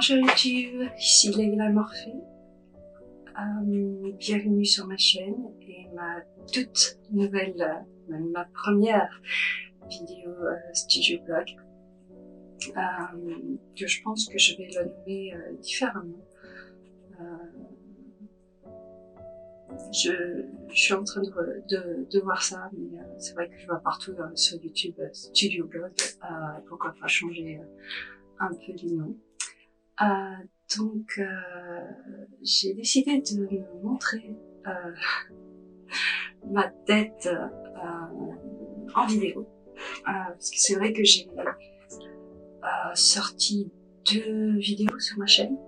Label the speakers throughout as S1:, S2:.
S1: Bonjour YouTube, ici Leila Morphée. Bienvenue sur ma chaîne et ma toute nouvelle, même ma première vidéo studio blog. Que je pense que je vais la nommer différemment. Je suis en train de voir ça, mais c'est vrai que je vois partout sur YouTube studio blog. Pourquoi pas changer un peu les noms. Donc, j'ai décidé de me montrer ma tête en vidéo. Parce que c'est vrai que j'ai sorti 2 vidéos sur ma chaîne.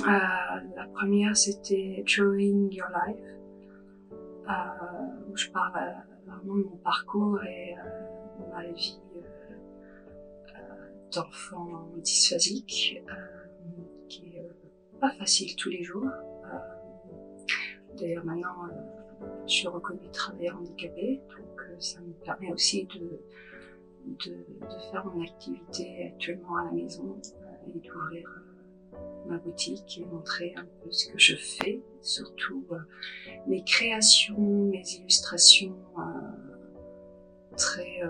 S1: La première, c'était Drawing Your Life, où je parle vraiment de mon parcours et ma vie d'enfant dysphasique, qui est pas facile tous les jours. D'ailleurs maintenant je suis reconnue travailleur handicapé, donc ça me permet aussi de faire mon activité actuellement à la maison et d'ouvrir ma boutique et montrer un peu ce que je fais, surtout mes créations, mes illustrations très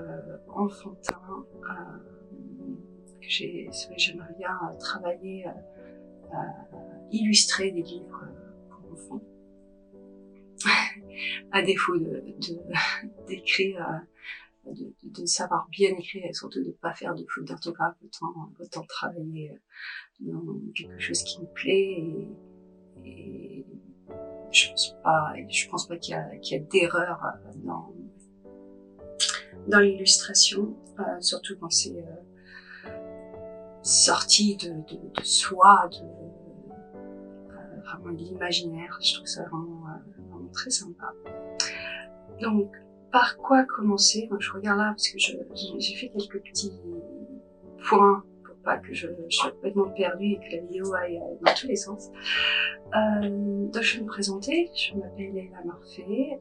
S1: enfantins. J'aimerais bien travailler, illustrer des livres pour enfants, à défaut d'écrire, de savoir bien écrire et surtout de ne pas faire de fautes d'orthographe, autant travailler dans quelque chose qui me plaît et je pense pas qu'il y a d'erreur dans l'illustration, surtout quand c'est sorti de soi, vraiment de l'imaginaire. Je trouve ça vraiment très sympa. Donc, par quoi commencer? Moi, je regarde là parce que j'ai fait quelques petits points pour pas que je sois complètement perdue et que la vidéo aille dans tous les sens. Donc, je vais me présenter. Je m'appelle Leila Morphée.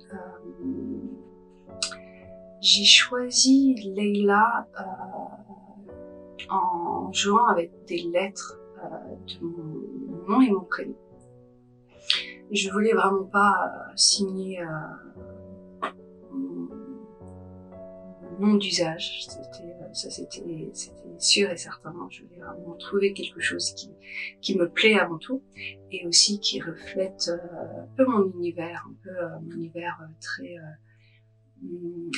S1: J'ai choisi Leila en jouant avec des lettres de mon nom et mon prénom. Je voulais vraiment pas signer mon nom d'usage, c'était sûr et certain. Je voulais vraiment trouver quelque chose qui me plaît avant tout et aussi qui reflète un peu mon univers, très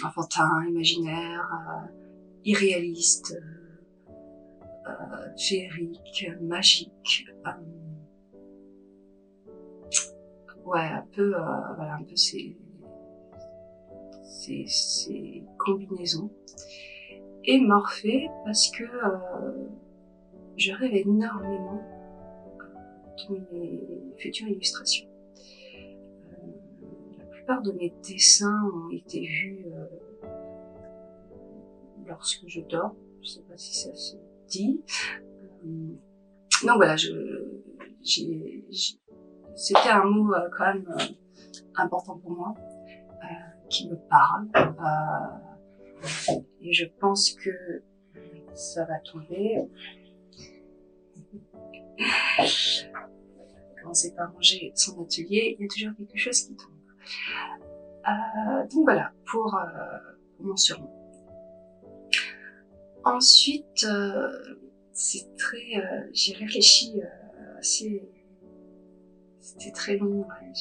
S1: enfantin, imaginaire, irréaliste, féerique, magique. Ouais, un peu ces combinaisons. Et Morphée parce que je rêve énormément de mes futures illustrations. La plupart de mes dessins ont été vus lorsque je dors. Je sais pas si ça se dit. Donc voilà, c'était un mot quand même important pour moi, qui me parle, et je pense que ça va tomber. Commencer par ranger son atelier, il y a toujours quelque chose qui tombe. Donc voilà, pour mon surnom. Ensuite, c'est très, j'ai réfléchi assez, c'était très long, ouais.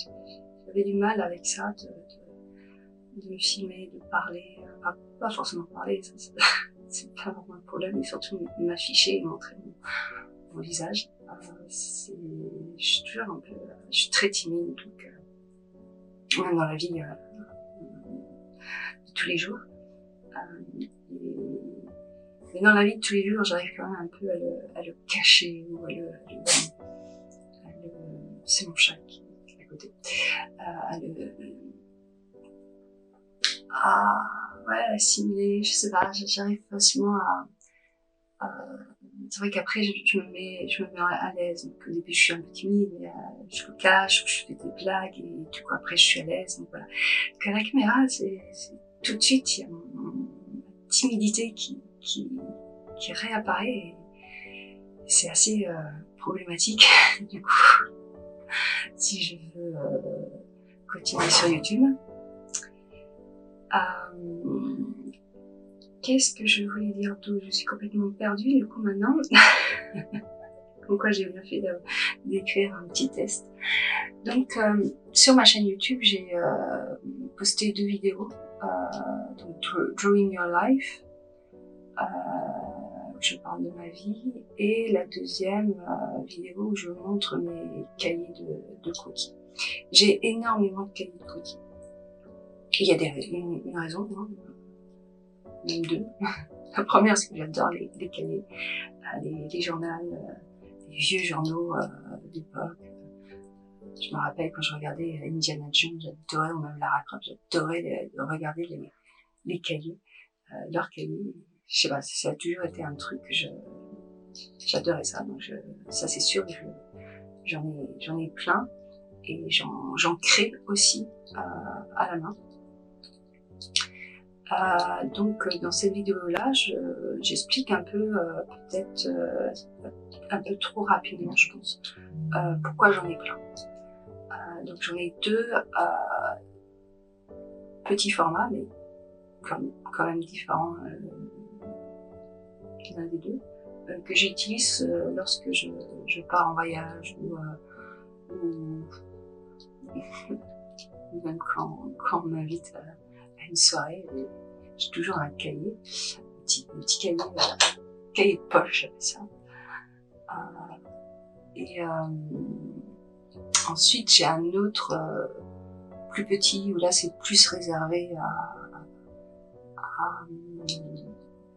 S1: J'avais du mal avec ça, de me filmer, de parler, enfin, pas forcément parler, c'est pas vraiment un problème, mais surtout m'afficher et montrer mon visage. Je suis très timide, donc même dans la vie de tous les jours. Mais dans la vie de tous les jours, j'arrive quand même un peu à le cacher ou c'est mon chat qui est à côté. À assimiler, je sais pas, j'arrive facilement c'est vrai qu'après je me mets à l'aise. Donc au début je suis un peu timide, mais je le cache, je fais des blagues et du coup après je suis à l'aise. Donc voilà. Donc à la caméra, c'est tout de suite il y a ma timidité qui réapparaît et c'est assez problématique du coup, si je veux continuer sur YouTube. Qu'est-ce que je voulais dire d'autre? Je suis complètement perdue du coup maintenant. Pourquoi j'ai bien fait d'écrire un petit test. Donc sur ma chaîne YouTube, j'ai posté 2 vidéos. Donc Drawing Your Life, où je parle de ma vie, et la deuxième vidéo où je montre mes cahiers de croquis. J'ai énormément de cahiers de croquis. Il y a une raison, hein, même 2. La première, c'est que j'adore les cahiers, les journaux, les vieux journaux d'époque. Je me rappelle quand je regardais Indiana Jones, j'adorais, ou même Lara Croft, j'adorais regarder les cahiers, leurs cahiers. Je sais pas, ça a toujours été un truc que j'adorais ça. Donc ça c'est sûr, j'en ai plein et j'en crée aussi à la main. Donc dans cette vidéo-là, j'explique un peu, peut-être un peu trop rapidement, je pense, pourquoi j'en ai plein. Donc j'en ai 2 petits formats, mais quand même différents l'un des 2, que j'utilise lorsque je pars en voyage ou même quand on m'invite à une soirée. J'ai toujours un cahier, un petit cahier de poche, j'appelle ça. Et ensuite j'ai un autre plus petit où là c'est plus réservé à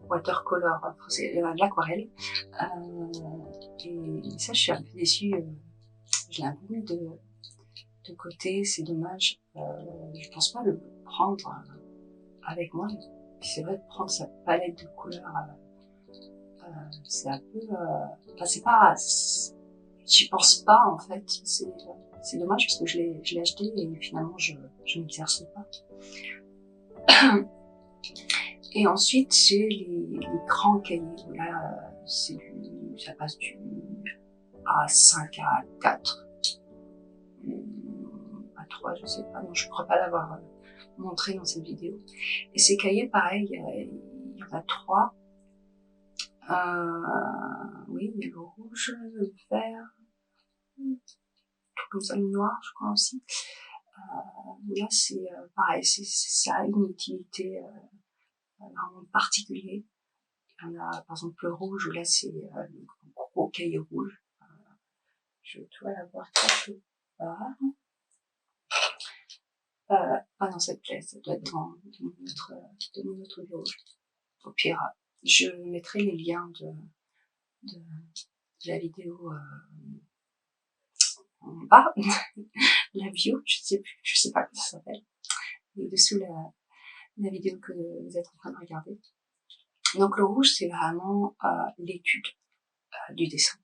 S1: watercolor, c'est l'aquarelle. Et ça je suis un peu déçue, je l'ai un peu mis de côté, c'est dommage. Je pense pas le prendre avec moi. C'est vrai de prendre sa palette de couleurs, c'est un peu, enfin c'est pas, j'y pense pas en fait. C'est dommage parce que je l'ai acheté et finalement je m'exerce pas. Et ensuite j'ai les grands cahiers. Là ça passe du A5 à 4, à 3, je sais pas. Non, je crois pas l'avoir montré dans cette vidéo. Et ces cahiers, pareil, il y en a 3. Oui, il y a le rouge, le vert, tout comme ça, le noir, je crois aussi. Là, c'est pareil, ça a une utilité vraiment particulière. Il y en a, par exemple, le rouge, là, c'est le gros cahier rouge. Je dois l'avoir quelque part. Pas dans cette pièce, ça doit être dans mon autre bureau. Au pire, je mettrai les liens de la vidéo en bas, la bio, je sais pas comment ça s'appelle, et dessous la vidéo que vous êtes en train de regarder. Donc le rouge, c'est vraiment l'étude du dessin.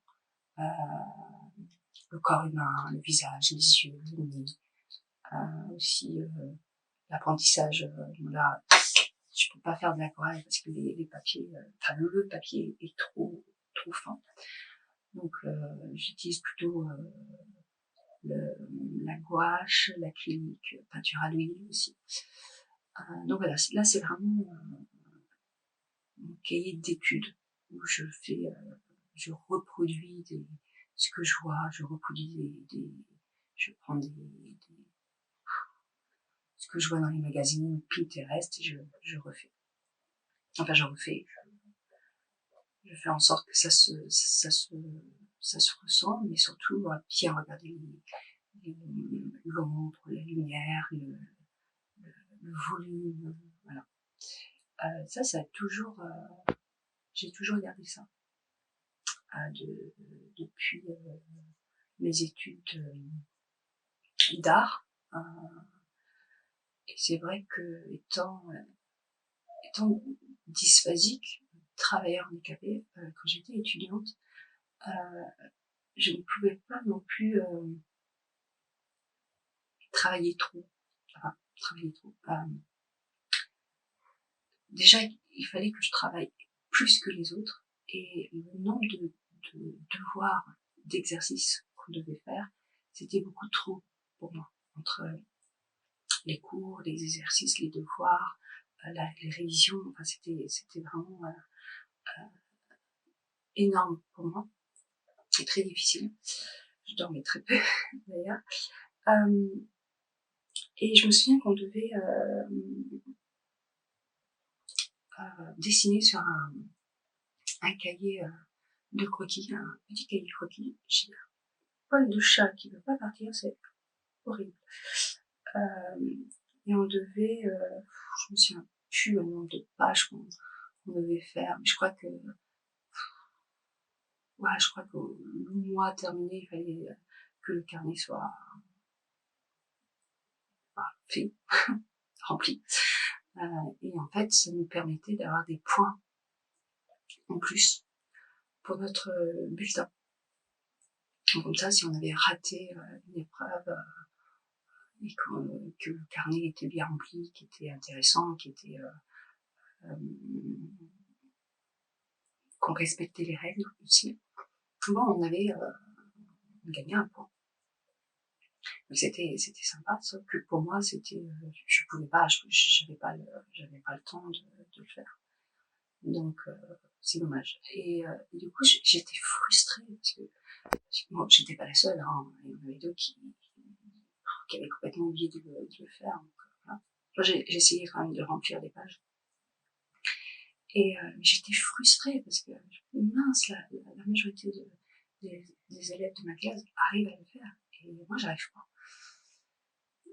S1: Le corps humain, le visage, les yeux, le nez, aussi l'apprentissage. Là, je peux pas faire de l'aquarelle parce que les papiers, enfin le papier est trop fin. Donc j'utilise plutôt la gouache, l'acrylique, peinture à l'huile aussi. Donc voilà, là c'est vraiment mon cahier d'études où je reproduis ce que je vois, je reproduis je prends ce que je vois dans les magazines, Pinterest, et je refais. Enfin, je fais en sorte que ça se ressent, mais surtout bien regarder l'ombre, la lumière, le volume, voilà. Ça a toujours, j'ai toujours gardé ça depuis mes études d'art. Et c'est vrai que étant dysphasique, travailleur handicapé, quand j'étais étudiante, je ne pouvais pas non plus travailler trop. Enfin, travailler trop. Déjà, il fallait que je travaille plus que les autres, et le nombre devoirs, d'exercices qu'on devait faire, c'était beaucoup trop pour moi. Entre les cours, les exercices, les devoirs, les révisions, enfin c'était vraiment énorme pour moi. C'est très difficile. Je dormais très peu d'ailleurs. Et je me souviens qu'on devait dessiner sur un cahier de croquis, un petit cahier de croquis. J'ai un poil de chat qui ne veut pas partir, c'est horrible. Et on devait, je me souviens plus le nombre de pages qu'on devait faire, mais je crois que le mois terminé, il fallait que le carnet soit fait, rempli. Et en fait, ça nous permettait d'avoir des points en plus pour notre bulletin. Donc, comme ça, si on avait raté une épreuve et que le carnet était bien rempli, qui était intéressant, qu'on respectait les règles aussi, bon, on gagnait un point. Donc c'était sympa, sauf que pour moi, je pouvais pas, j'avais pas le temps de le faire. Donc, c'est dommage. Et du coup, j'étais frustrée parce que bon, j'étais pas la seule, hein. Il y en avait d'autres qui avaient complètement oublié de le faire. Donc, voilà. Moi, j'ai essayé quand même de remplir des pages. Et j'étais frustrée parce que, mince, la majorité des élèves de ma classe arrivent à le faire. Et moi, j'arrive pas.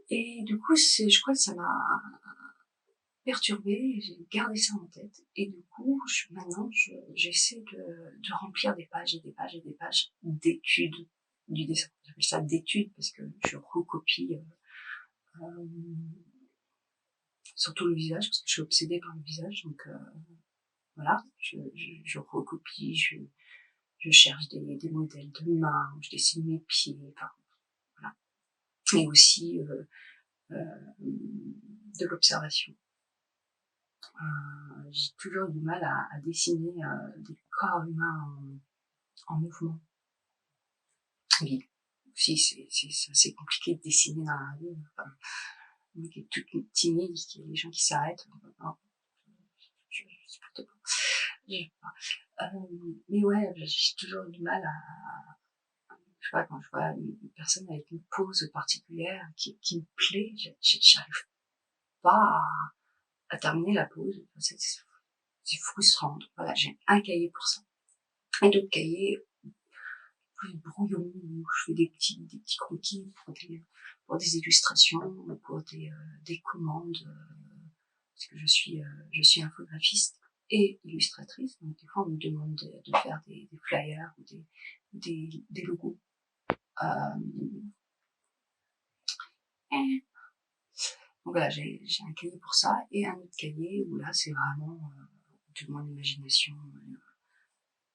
S1: Et du coup, je crois que ça m'a perturbée, j'ai gardé ça en tête. Et du coup, maintenant, j'essaie de remplir des pages et des pages et des pages d'études du dessin. J'appelle ça d'études parce que je recopie surtout le visage, parce que je suis obsédée par le visage. Donc voilà, je recopie, je cherche des modèles de mains, je dessine mes pieds, enfin voilà. Et aussi de l'observation. J'ai toujours du mal à dessiner des corps humains en mouvement. Oui, aussi c'est assez compliqué de dessiner dans la rue. Enfin, moi qui est toute timide, il y a des gens qui s'arrêtent. Non, je supporte pas. Mais ouais, j'ai toujours du mal je sais pas, quand je vois une personne avec une pose particulière qui me plaît, j'arrive pas à terminer la pose. C'est frustrant. Donc, voilà, j'ai un cahier pour ça. Et d'autres cahiers plus brouillons où je fais des petits croquis pour des illustrations, pour des commandes, parce que je suis infographiste et illustratrice. Donc des fois on me demande de faire des flyers ou des logos. Donc voilà, j'ai un cahier pour ça et un autre cahier où là c'est vraiment de mon imagination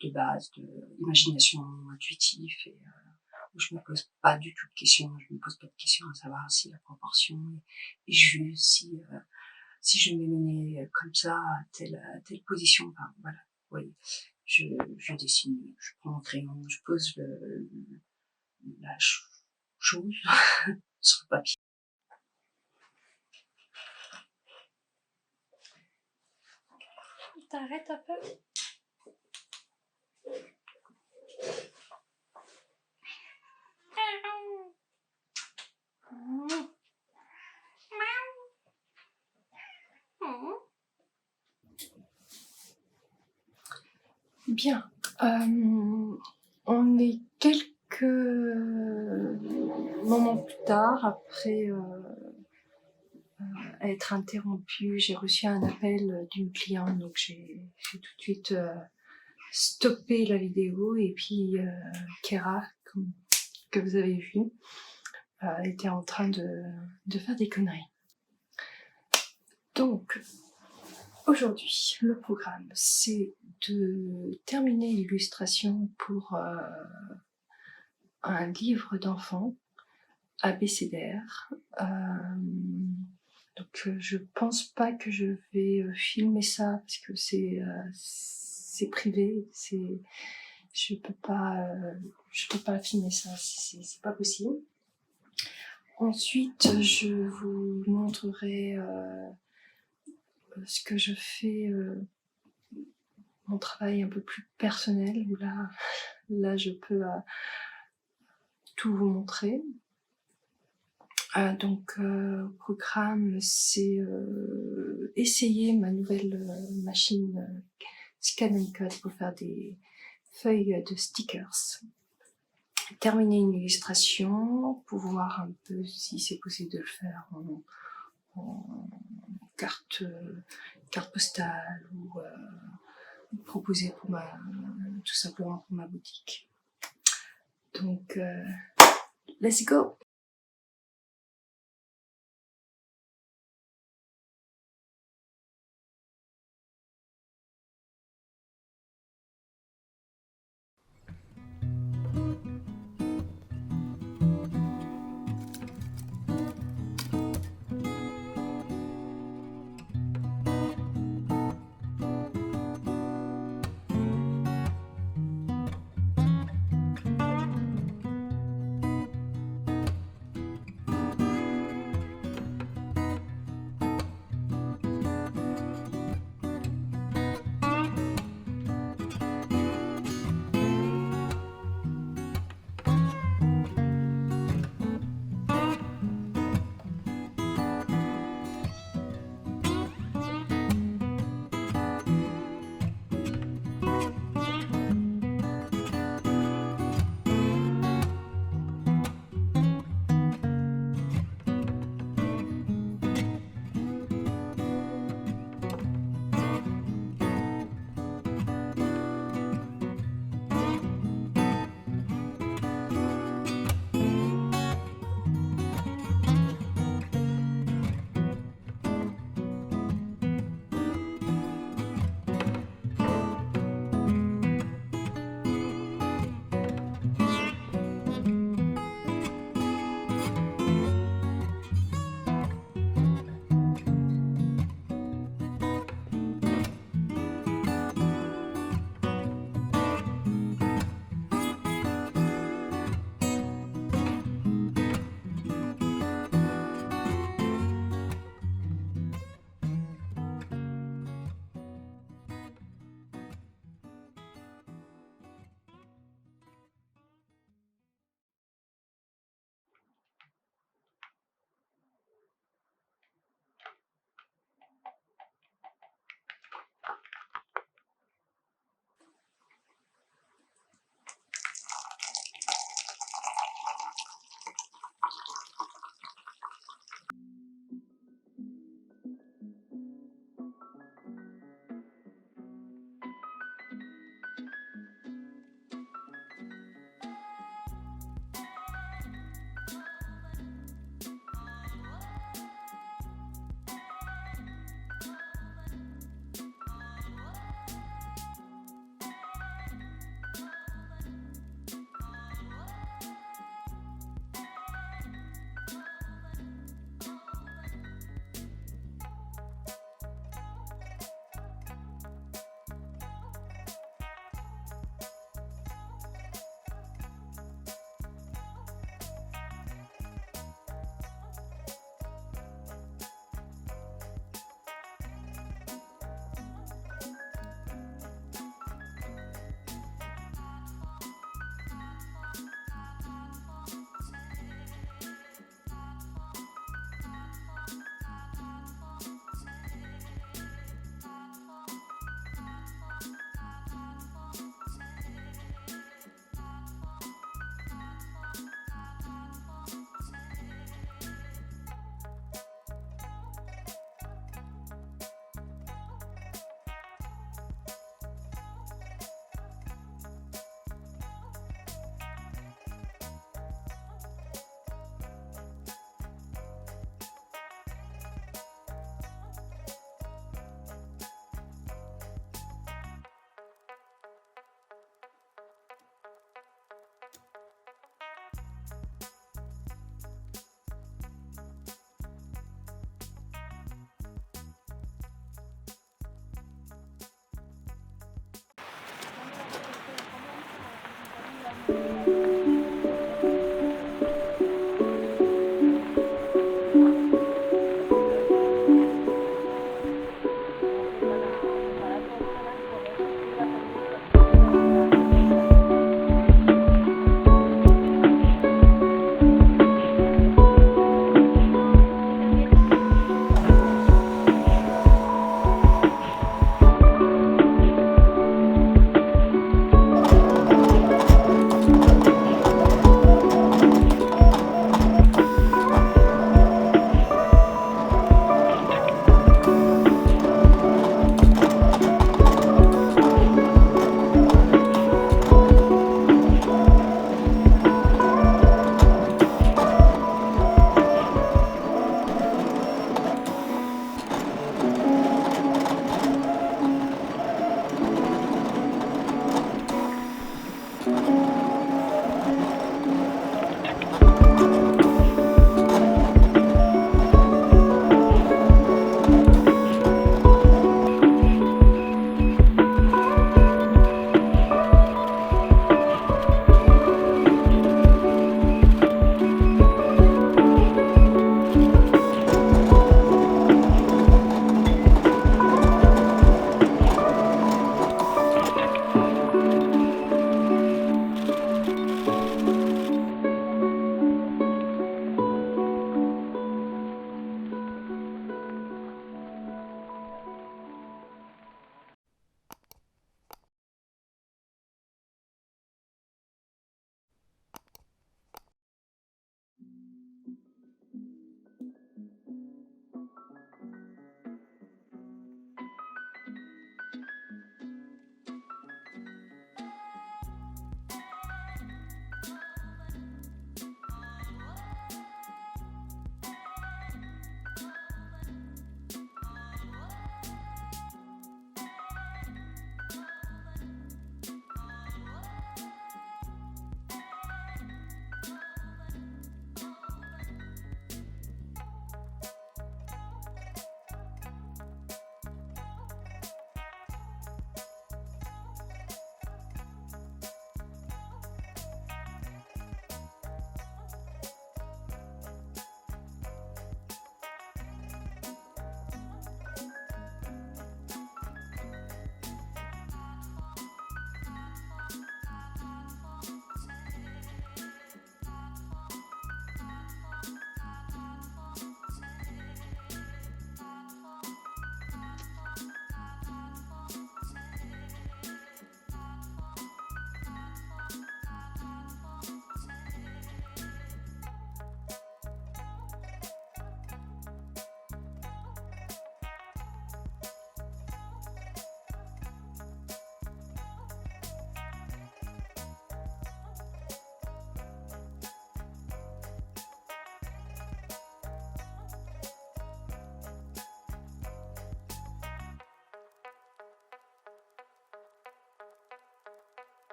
S1: de base, de l'imagination intuitive et où je me pose pas du tout de questions, je me pose pas de questions à savoir si la proportion est juste, si je vais mener comme ça à telle position, enfin voilà, vous voyez, je dessine, je prends mon crayon, je pose la chose sur le papier. T'arrêtes un peu. Bien, on est quelques moments plus tard, après être interrompue, j'ai reçu un appel d'une cliente, donc j'ai tout de suite stoppé la vidéo, et puis Kera, que vous avez vu, était en train de faire des conneries. Donc, aujourd'hui, le programme, c'est de terminer l'illustration pour un livre d'enfants abécédaire. Donc je pense pas que je vais filmer ça parce que c'est privé, je peux pas filmer ça, c'est pas possible. Ensuite, je vous montrerai ce que je fais, mon travail un peu plus personnel, où là je peux tout vous montrer. Donc, programme, c'est essayer ma nouvelle machine Scan and Cut pour faire des feuilles de stickers. Terminer une illustration pour voir un peu si c'est possible de le faire en carte postale ou proposer pour tout simplement pour ma boutique. Donc, let's go!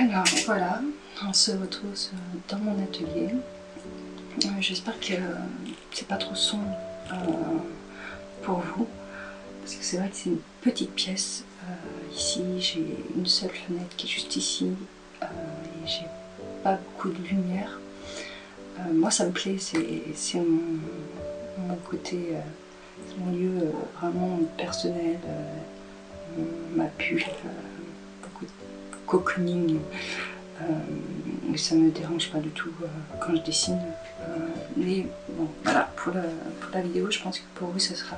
S2: Alors voilà, on se retrouve dans mon atelier. J'espère que c'est pas trop sombre pour vous, parce que c'est vrai que c'est une petite pièce. Ici j'ai une seule fenêtre qui est juste ici, et j'ai pas beaucoup de lumière. Moi ça me plaît, c'est mon côté, mon lieu vraiment personnel, ma bulle, beaucoup de cocooning. Ça me dérange pas du tout quand je dessine. Mais bon, voilà, pour la vidéo, je pense que pour vous, ça sera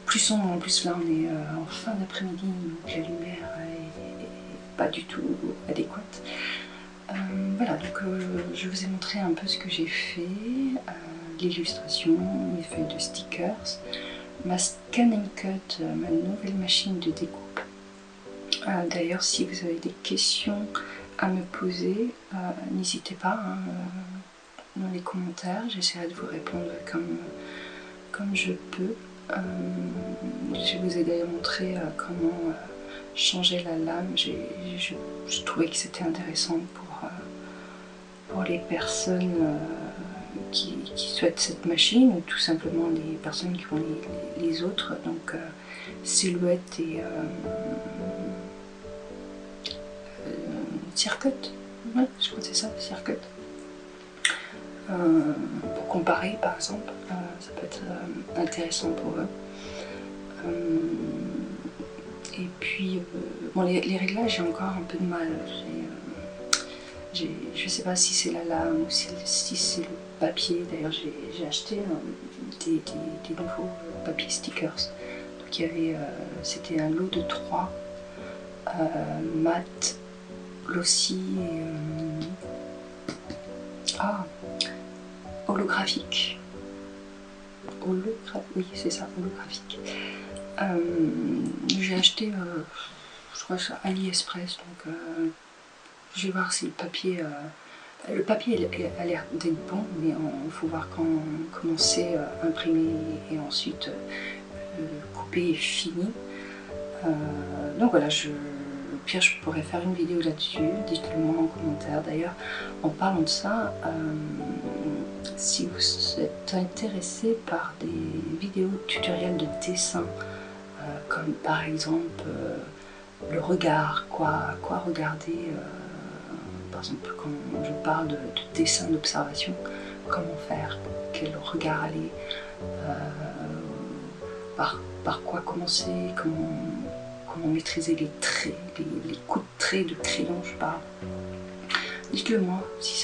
S2: plus sombre. En plus, là, on est en fin d'après-midi, donc la lumière est pas du tout adéquate. Voilà, donc je vous ai montré un peu ce que j'ai fait, l'illustration, mes feuilles de stickers, ma Scan & Cut, ma nouvelle machine de découpe. D'ailleurs, si vous avez des questions à me poser, n'hésitez pas dans les commentaires, j'essaierai de vous répondre comme je peux. Je vous ai d'ailleurs montré comment changer la lame. Je trouvais que c'était intéressant pour les personnes qui souhaitent cette machine, ou tout simplement les personnes qui ont les autres, donc Silhouette et Circut, ouais, je crois que c'est ça, Circut. Pour comparer par exemple, ça peut être intéressant pour eux. Et puis, bon, les réglages, j'ai encore un peu de mal. Je sais pas si c'est la lame ou si c'est le papier. D'ailleurs, j'ai acheté des nouveaux papiers stickers. Donc, il y avait, c'était un lot de 3 mat, glossy et holographique. Oui, c'est ça, holographique. J'ai acheté, je crois, sur AliExpress, donc je vais voir si le papier a l'air d'être bon, mais il faut voir comment c'est imprimé et ensuite coupé et fini. Donc voilà, au pire je pourrais faire une vidéo là-dessus, dites-le moi en commentaire. D'ailleurs, en parlant de ça, si vous êtes intéressé par des vidéos tutoriels de dessin, comme par exemple le regard, quoi regarder, par exemple quand je parle de dessin d'observation, comment faire, quel regard aller, par quoi commencer, comment maîtriser les traits, les coups de trait de crayon, je parle. Dites-le moi si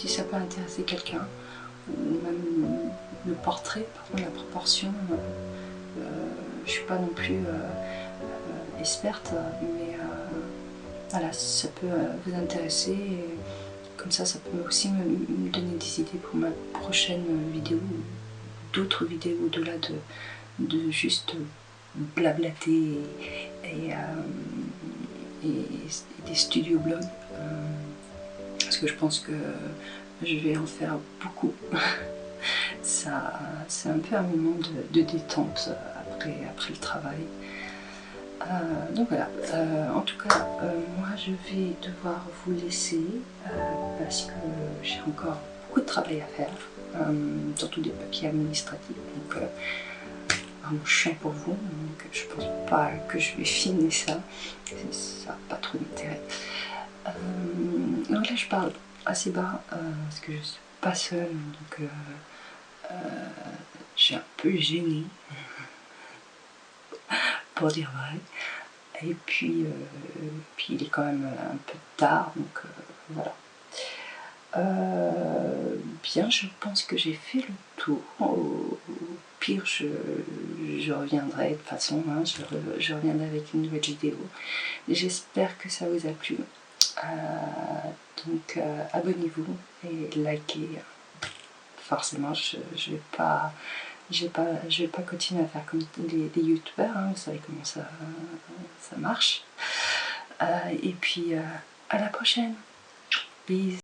S2: ça peut intéresser quelqu'un, ou même le portrait, par contre la proportion, je suis pas non plus experte, mais voilà, si ça peut vous intéresser, et comme ça peut aussi me donner des idées pour ma prochaine vidéo, ou d'autres vidéos au-delà de juste blablater et des studio blogs, parce que je pense que je vais en faire beaucoup. Ça, c'est un peu un moment de détente après le travail. Donc voilà, en tout cas, moi je vais devoir vous laisser parce que j'ai encore beaucoup de travail à faire, surtout des papiers administratifs, donc vraiment chiant pour vous, donc je pense pas que je vais filmer ça, ça n'a pas trop d'intérêt. Donc là je parle assez bas parce que je suis pas seule, donc je suis un peu gênée, pour dire vrai. Et puis il est quand même un peu tard, donc voilà. Bien, je pense que j'ai fait le tour. Au pire, je reviendrai de toute façon, hein, je reviendrai avec une nouvelle vidéo. J'espère que ça vous a plu. Donc abonnez-vous et likez. Forcément, je vais pas continuer à faire comme les youtubeurs, hein, vous savez comment ça marche. Et puis à la prochaine. Bisous.